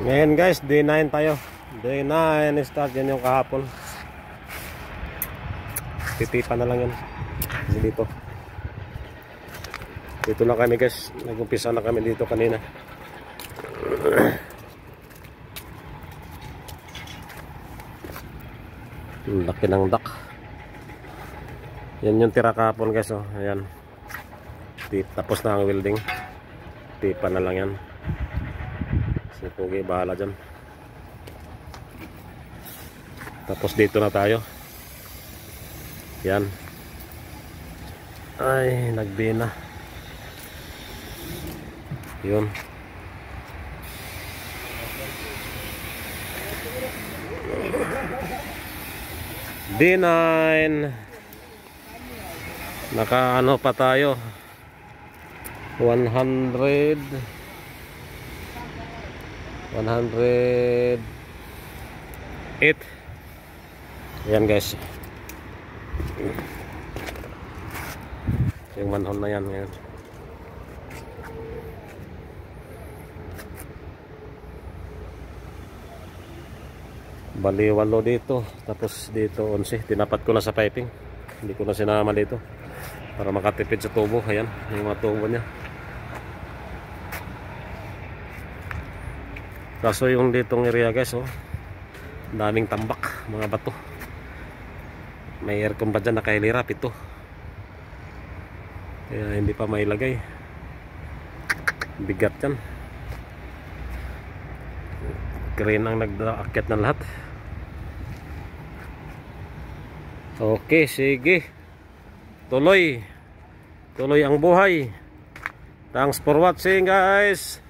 Ngayon guys, day 9 tayo. Day 9 start yan yung kahapon. Titipan na lang yan. Dito. Dito na kami guys. Nag-umpisa na kami dito kanina. Laki ng duck. Yan yung tira kahapon guys. Oh. Ayan. Tapos na ang welding. Tipan na lang yan. Si Pugi bahala dyan. Tapos dito na tayo. Yan. Ay, nagbina. Yun. D9. Naka ano pa tayo? 108. Ayan guys. Yung manhole na yan ngayon. Bali 8 dito. Tapos dito 11. Tinapat ko na sa piping. Hindi ko na sinama dito para makatipid sa tubo. Ayan yung mga tubo nya. Kaso yung ditong area guys, oh, daming tambak, mga bato. May aircon pa dyan nakahilirap ito. Kaya hindi pa mailagay. Bigat yan. Crane ang nagdaakyat ng lahat. Okay, sige. Tuloy ang buhay. Thanks for watching guys.